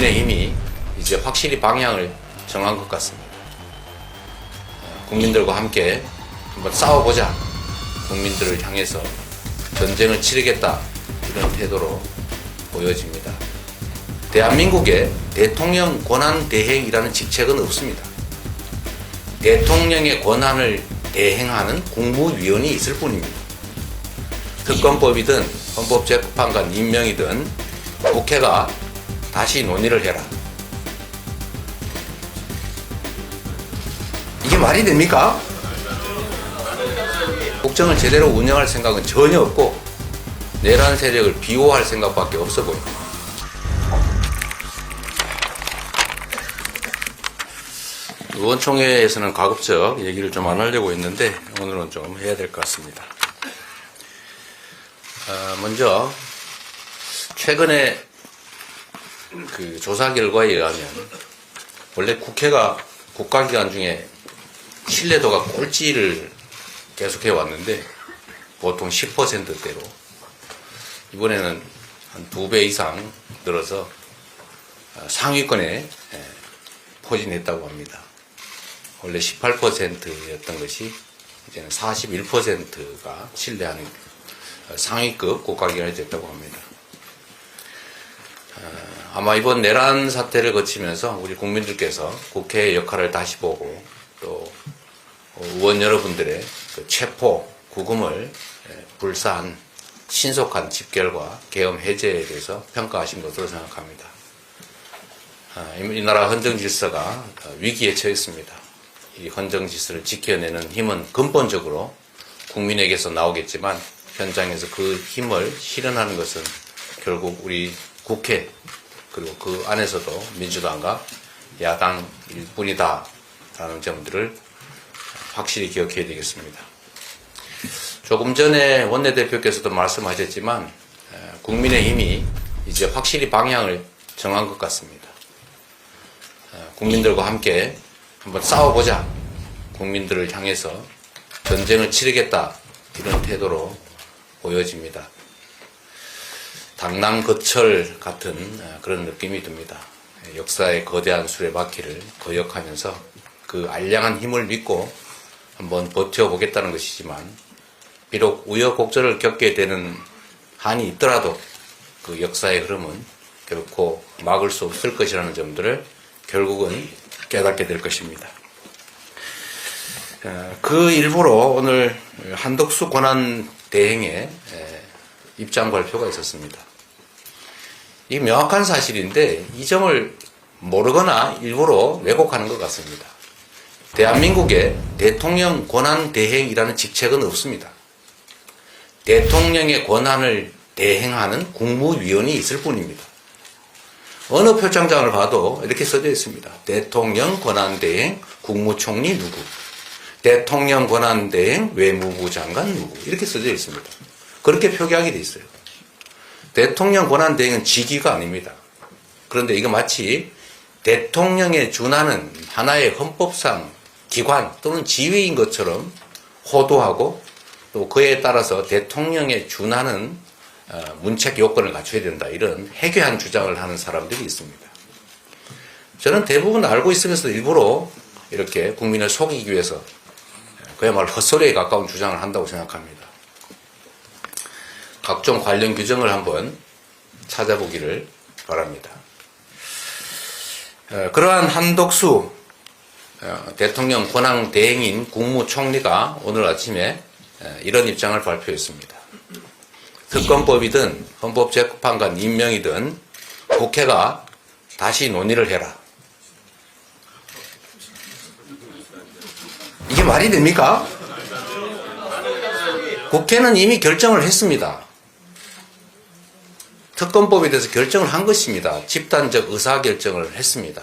국민의힘이 이제 확실히 방향을 정한 것 같습니다. 국민들과 함께 한번 싸워보자. 국민들을 향해서 전쟁을 치르겠다. 이런 태도로 보여집니다. 대한민국에 대통령 권한 대행이라는 직책은 없습니다. 대통령의 권한을 대행하는 국무위원이 있을 뿐입니다. 특검법이든 헌법재판관 임명이든 국회가 다시 논의를 해라. 이게 말이 됩니까? 국정을 제대로 운영할 생각은 전혀 없고 내란 세력을 비호할 생각밖에 없어 보입니다. 의원총회에서는 가급적 얘기를 좀 안 하려고 했는데 오늘은 좀 해야 될 것 같습니다. 먼저 최근에 그 조사 결과에 의하면 원래 국회가 국가기관 중에 신뢰도가 꼴찌를 계속해 왔는데 보통 10%대로 이번에는 한 2배 이상 늘어서 상위권에 포진했다고 합니다. 원래 18%였던 것이 이제는 41%가 신뢰하는 상위급 국가기관이 됐다고 합니다. 아마 이번 내란 사태를 거치면서 우리 국민들께서 국회의 역할을 다시 보고 또 의원 여러분들의 그 체포, 구금을 불사한 신속한 집결과 계엄 해제에 대해서 평가하신 것으로 생각합니다. 이 나라 헌정질서가 위기에 처했습니다. 이 헌정질서를 지켜내는 힘은 근본적으로 국민에게서 나오겠지만 현장에서 그 힘을 실현하는 것은 결국 우리 국회 그리고 그 안에서도 민주당과 야당일 뿐이다라는 점들을 확실히 기억해야 되겠습니다. 조금 전에 원내대표께서도 말씀하셨지만 국민의힘이 이제 확실히 방향을 정한 것 같습니다. 국민들과 함께 한번 싸워보자. 국민들을 향해서 전쟁을 치르겠다. 이런 태도로 보여집니다. 당랑거철 같은 그런 느낌이 듭니다. 역사의 거대한 수레바퀴를 거역하면서 그 알량한 힘을 믿고 한번 버텨보겠다는 것이지만 비록 우여곡절을 겪게 되는 한이 있더라도 그 역사의 흐름은 결코 막을 수 없을 것이라는 점들을 결국은 깨닫게 될 것입니다. 그 일부로 오늘 한덕수 권한대행의 입장 발표가 있었습니다. 이 명확한 사실인데 이 점을 모르거나 일부러 왜곡하는 것 같습니다. 대한민국에 대통령 권한대행이라는 직책은 없습니다. 대통령의 권한을 대행하는 국무위원이 있을 뿐입니다. 어느 표창장을 봐도 이렇게 써져 있습니다. 대통령 권한대행 국무총리 누구, 대통령 권한대행 외무부 장관 누구 이렇게 써져 있습니다. 그렇게 표기하게 돼 있어요. 대통령 권한대행은 직위가 아닙니다. 그런데 이거 마치 대통령에 준하는 하나의 헌법상 기관 또는 지위인 것처럼 호도하고 또 그에 따라서 대통령에 준하는 문책 요건을 갖춰야 된다. 이런 해괴한 주장을 하는 사람들이 있습니다. 저는 대부분 알고 있으면서 일부러 이렇게 국민을 속이기 위해서 그야말로 헛소리에 가까운 주장을 한다고 생각합니다. 각종 관련 규정을 한번 찾아보기를 바랍니다. 그러한 한덕수 대통령 권한 대행인 국무총리가 오늘 아침에 이런 입장을 발표했습니다. 특검법이든 헌법재판관 임명이든 국회가 다시 논의를 해라. 이게 말이 됩니까? 국회는 이미 결정을 했습니다. 특검법에 대해서 결정을 한 것입니다. 집단적 의사결정을 했습니다.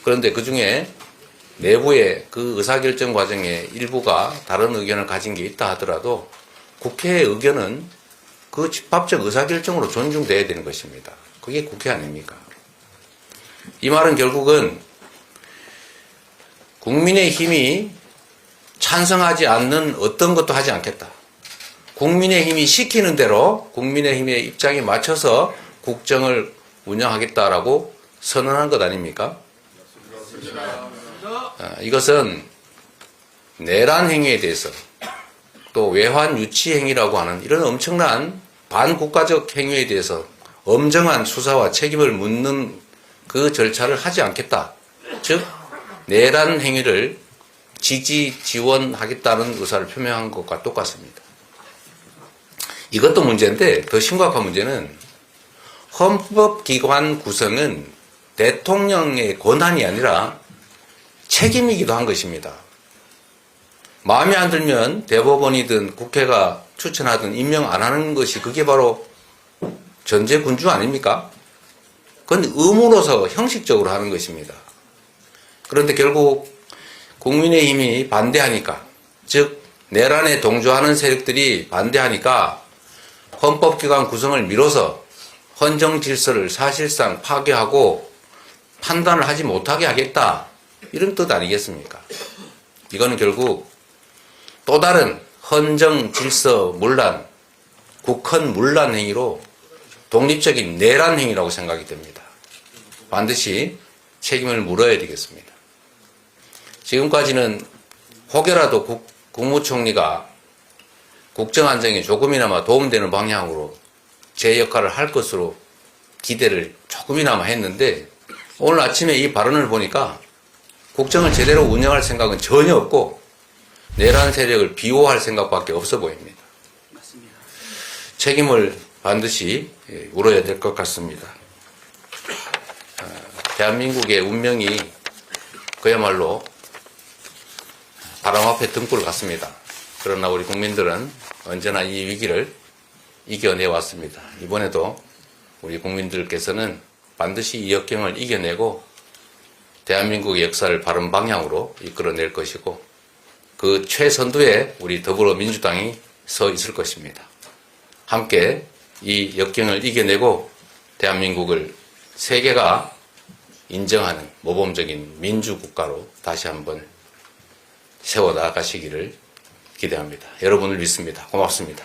그런데 그 중에 내부의 그 의사결정 과정에 일부가 다른 의견을 가진 게 있다 하더라도 국회의 의견은 그 집합적 의사결정으로 존중돼야 되는 것입니다. 그게 국회 아닙니까? 이 말은 결국은 국민의힘이 찬성하지 않는 어떤 것도 하지 않겠다. 국민의힘이 시키는 대로 국민의힘의 입장에 맞춰서 국정을 운영하겠다라고 선언한 것 아닙니까? 이것은 내란 행위에 대해서 또 외환 유치 행위라고 하는 이런 엄청난 반국가적 행위에 대해서 엄정한 수사와 책임을 묻는 그 절차를 하지 않겠다. 즉 내란 행위를 지원하겠다는 의사를 표명한 것과 똑같습니다. 이것도 문제인데 더 심각한 문제는 헌법기관 구성은 대통령의 권한이 아니라 책임이기도 한 것입니다. 마음에 안 들면 대법원이든 국회가 추천하든 임명 안 하는 것이 그게 바로 전제군주 아닙니까? 그건 의무로서 형식적으로 하는 것입니다. 그런데 결국 국민의힘이 반대하니까, 즉 내란에 동조하는 세력들이 반대하니까 헌법기관 구성을 미뤄서 헌정 질서를 사실상 파괴하고 판단을 하지 못하게 하겠다, 이런 뜻 아니겠습니까? 이거는 결국 또 다른 헌정 질서 문란, 국헌 문란 행위로 독립적인 내란 행위라고 생각이 됩니다. 반드시 책임을 물어야 되겠습니다. 지금까지는 혹여라도 국무총리가 국정안정에 조금이나마 도움되는 방향으로 제 역할을 할 것으로 기대를 조금이나마 했는데 오늘 아침에 이 발언을 보니까 국정을 제대로 운영할 생각은 전혀 없고 내란 세력을 비호할 생각밖에 없어 보입니다. 맞습니다. 책임을 반드시 물어야 될 것 같습니다. 대한민국의 운명이 그야말로 바람 앞에 등불 같습니다. 그러나 우리 국민들은 언제나 이 위기를 이겨내왔습니다. 이번에도 우리 국민들께서는 반드시 이 역경을 이겨내고 대한민국의 역사를 바른 방향으로 이끌어낼 것이고 그 최선두에 우리 더불어민주당이 서 있을 것입니다. 함께 이 역경을 이겨내고 대한민국을 세계가 인정하는 모범적인 민주국가로 다시 한번 세워나가시기를 기대합니다. 여러분을 믿습니다. 고맙습니다.